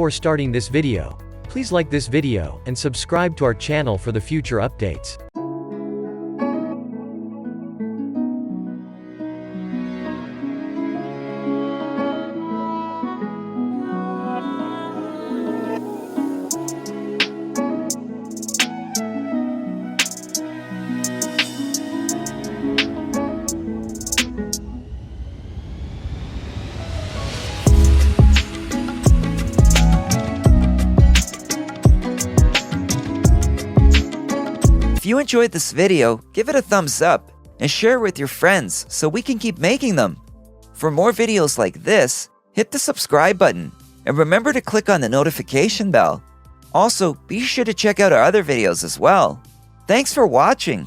Before starting this video, please like this video, and subscribe to our channel for the future updates. If you enjoyed this video, give it a thumbs up and share it with your friends so we can keep making them. For more videos like this, hit the subscribe button and remember to click on the notification bell. Also, be sure to check out our other videos as well. Thanks for watching.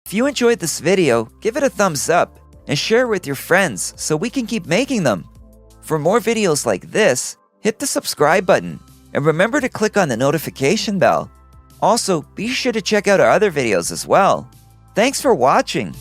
If you enjoyed this video, give it a thumbs up and share it with your friends so we can keep making them. For more videos like this, hit the subscribe button and remember to click on the notification bell. Also, be sure to check out our other videos as well. Thanks for watching.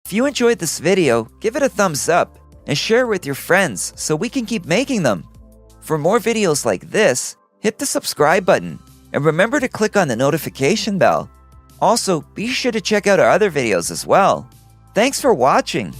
If you enjoyed this video, give it a thumbs up and share it with your friends so we can keep making them. For more videos like this, hit the subscribe button and remember to click on the notification bell. Also, be sure to check out our other videos as well. Thanks for watching.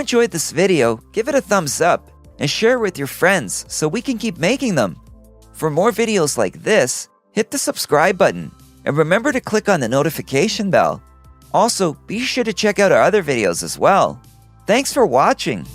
enjoyed this video, give it a thumbs up and share it with your friends so we can keep making them. For more videos like this, hit the subscribe button and remember to click on the notification bell. Also, be sure to check out our other videos as well. Thanks for watching.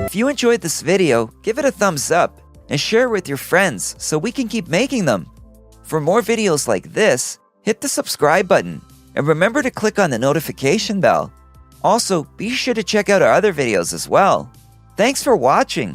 If you enjoyed this video, give it a thumbs up and share it with your friends so we can keep making them. For more videos like this, hit the subscribe button and remember to click on the notification bell. Also, be sure to check out our other videos as well. Thanks for watching.